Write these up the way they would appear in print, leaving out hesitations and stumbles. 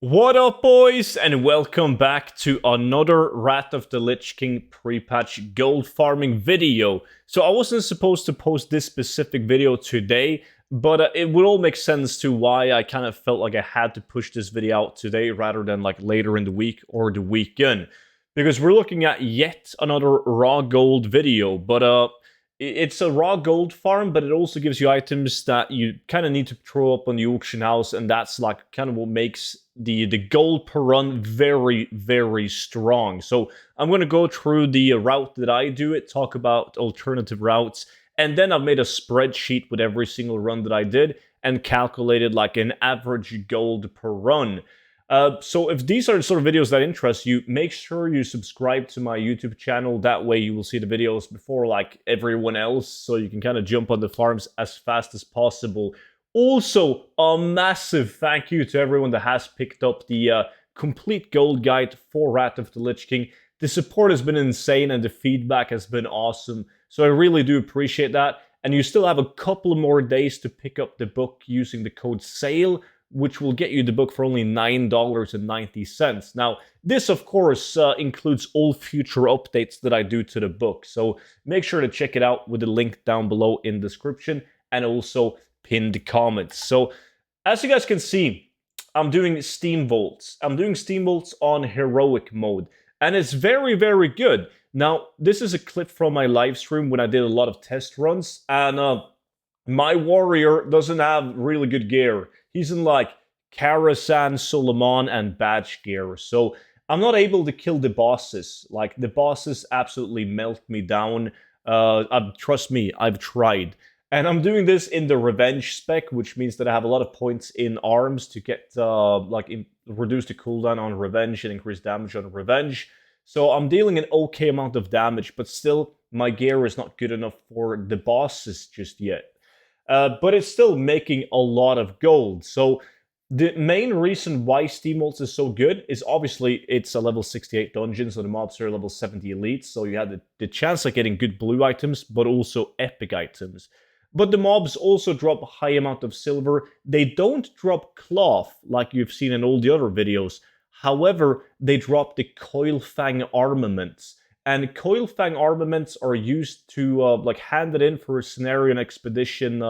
What up, boys, and welcome back to another Wrath of the Lich King pre-patch gold farming video. So I wasn't supposed to post this specific video today, but it would all make sense to why I kind of felt like I had to push this video out today rather than like later in the week or the weekend. Because we're looking at yet another raw gold video, but it's a raw gold farm, but it also gives you items that you kind of need to throw up on the auction house, and that's like kind of what makes the gold per run very, very strong. So I'm going to go through the route that I do it, talk about alternative routes, and then I've made a spreadsheet with every single run that I did and calculated like an average gold per run. So if these are the sort of videos that interest you, make sure you subscribe to my YouTube channel. That way you will see the videos before like everyone else, so you can kind of jump on the farms as fast as possible. Also, a massive thank you to everyone that has picked up the complete gold guide for Wrath of the Lich King. The support has been insane and the feedback has been awesome, so I really do appreciate that. And you still have a couple more days to pick up the book using the code SALE, which will get you the book for only $9.90. Now, this, of course, includes all future updates that I do to the book, so make sure to check it out with the link down below in the description and also pinned comments. So, as you guys can see, I'm doing Steam Volts. I'm doing Steam Volts on Heroic mode, and it's very, very good. Now, this is a clip from my live stream when I did a lot of test runs, and my warrior doesn't have really good gear. He's in like Karasan, Solomon, and badge gear. So I'm not able to kill the bosses. Like, the bosses absolutely melt me down. Trust me, I've tried. And I'm doing this in the revenge spec, which means that I have a lot of points in arms to get reduce the cooldown on revenge and increase damage on revenge. So I'm dealing an okay amount of damage, but still my gear is not good enough for the bosses just yet. But it's still making a lot of gold. So the main reason why SteamWorlds is so good is obviously it's a level 68 dungeon, so the mobs are level 70 elites, so you have the chance of getting good blue items, but also epic items. But the mobs also drop a high amount of silver. They don't drop cloth like you've seen in all the other videos. However, they drop the Coilfang armaments. And Coilfang armaments are used to like hand it in for a scenario and expedition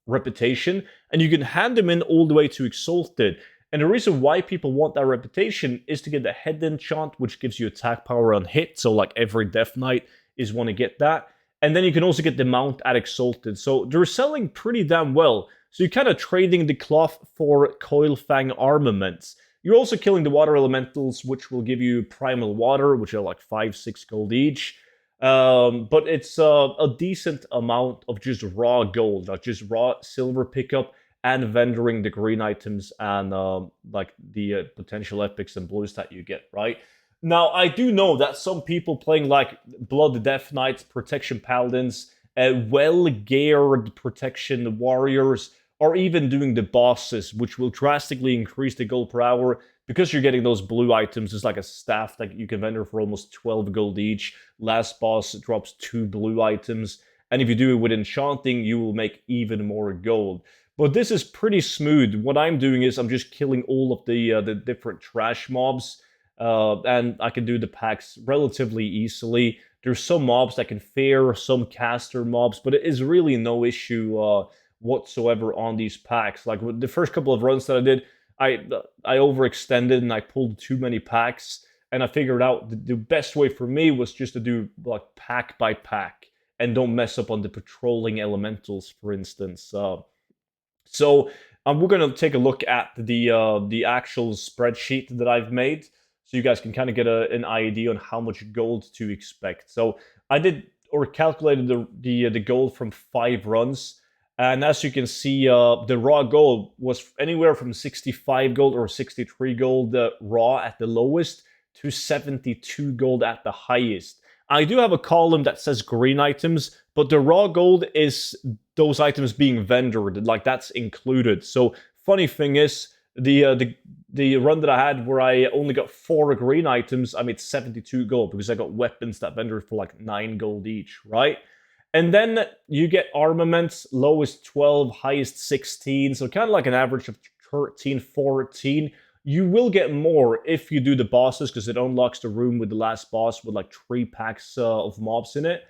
reputation, and you can hand them in all the way to Exalted. And the reason why people want that reputation is to get the head enchant, which gives you attack power on hit. So like every Death Knight is want to get that. And then you can also get the mount at Exalted. So they're selling pretty damn well. So you're kind of trading the cloth for Coilfang armaments. You're also killing the water elementals, which will give you primal water, which are like 5-6 gold each. But it's a decent amount of just raw gold, like just raw silver pickup and vendoring the green items and like the potential epics and blues that you get, right? Now, I do know that some people playing like Blood Death Knights, Protection Paladins, well-geared Protection Warriors, or even doing the bosses, which will drastically increase the gold per hour because you're getting those blue items. It's like a staff that you can vendor for almost 12 gold each. Last boss drops 2 blue items, and if you do it with enchanting, you will make even more gold. But this is pretty smooth. What I'm doing is I'm just killing all of the different trash mobs, and I can do the packs relatively easily. There's some mobs that can fare, some caster mobs, but it is really no issue whatsoever on these packs. Like with the first couple of runs that I did, I overextended and I pulled too many packs, and I figured out the best way for me was just to do like pack by pack and don't mess up on the patrolling elementals, for instance. So we're gonna take a look at the actual spreadsheet that I've made, so you guys can kind of get an idea on how much gold to expect. So I did or calculated the gold from 5 runs. And as you can see, the raw gold was anywhere from 65 gold or 63 gold raw at the lowest to 72 gold at the highest. I do have a column that says green items, but the raw gold is those items being vendored, like that's included. So funny thing is, the run that I had where I only got 4 green items, I made 72 gold because I got weapons that vendored for like 9 gold each, right? And then you get armaments, lowest 12, highest 16, so kind of like an average of 13, 14. You will get more if you do the bosses, because it unlocks the room with the last boss with like 3 packs of mobs in it.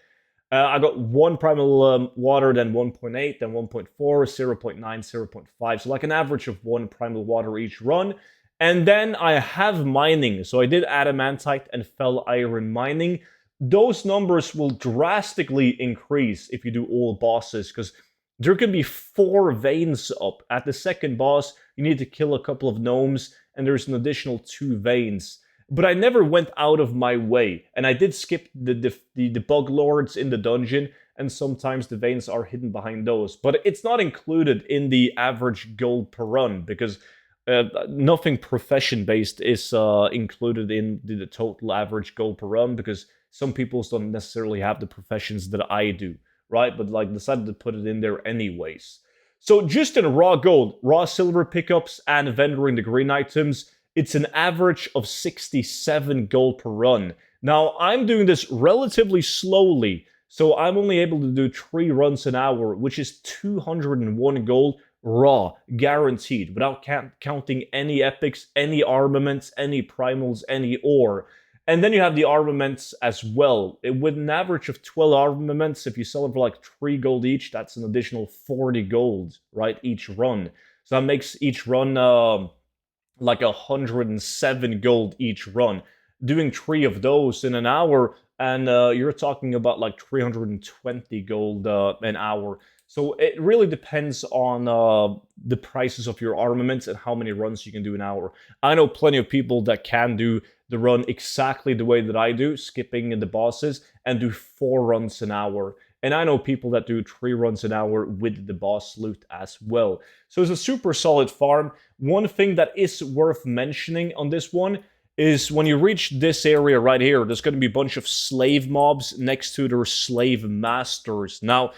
I got 1 primal water, then 1.8, then 1.4, 0.9, 0.5. So like an average of 1 primal water each run. And then I have mining. So I did adamantite and fel iron mining. Those numbers will drastically increase if you do all bosses, because there can be 4 veins up. At the second boss, you need to kill a couple of gnomes, and there's an additional 2 veins. But I never went out of my way, and I did skip the bug lords in the dungeon, and sometimes the veins are hidden behind those. But it's not included in the average gold per run, because nothing profession-based is included in the total average gold per run, because some people don't necessarily have the professions that I do, right? But like decided to put it in there anyways. So just in raw gold, raw silver pickups, and vendoring the green items, it's an average of 67 gold per run. Now, I'm doing this relatively slowly, so I'm only able to do 3 runs an hour, which is 201 gold raw, guaranteed, without counting any epics, any armaments, any primals, any ore. And then you have the armaments as well. With an average of 12 armaments, if you sell them for like 3 gold each, that's an additional 40 gold, right, each run. So that makes each run like 107 gold each run. Doing 3 of those in an hour, and you're talking about like 320 gold an hour. So it really depends on the prices of your armaments and how many runs you can do an hour. I know plenty of people that can do the run exactly the way that I do, skipping the bosses, and do 4 runs an hour. And I know people that do 3 runs an hour with the boss loot as well. So it's a super solid farm. One thing that is worth mentioning on this one is when you reach this area right here, there's going to be a bunch of slave mobs next to their slave masters. Now,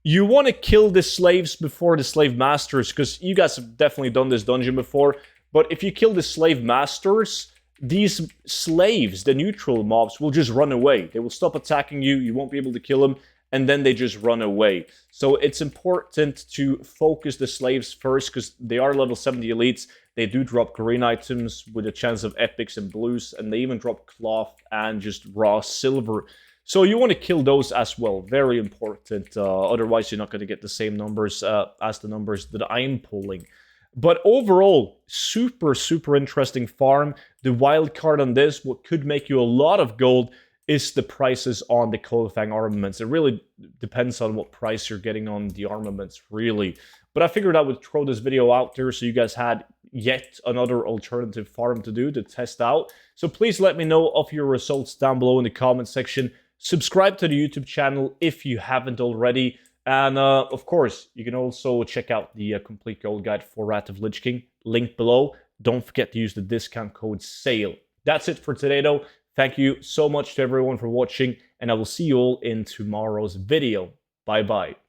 you want to kill the slaves before the slave masters, because you guys have definitely done this dungeon before. But if you kill the slave masters, these slaves, the neutral mobs, will just run away. They will stop attacking you, you won't be able to kill them, and then they just run away. So it's important to focus the slaves first, because they are level 70 elites. They do drop green items with a chance of epics and blues, and they even drop cloth and just raw silver. So you want to kill those as well. Very important. Otherwise, you're not going to get the same numbers as the numbers that I'm pulling. But overall, super, super interesting farm. The wild card on this, what could make you a lot of gold, is the prices on the Goldfarm armaments. It really depends on what price you're getting on the armaments, really. But I figured I would throw this video out there so you guys had yet another alternative farm to do, to test out. So please let me know of your results down below in the comment section. Subscribe to the YouTube channel if you haven't already. And of course, you can also check out the complete gold guide for Wrath of Lich King. Link below. Don't forget to use the discount code SALE. That's it for today, though. Thank you so much to everyone for watching, and I will see you all in tomorrow's video. Bye-bye.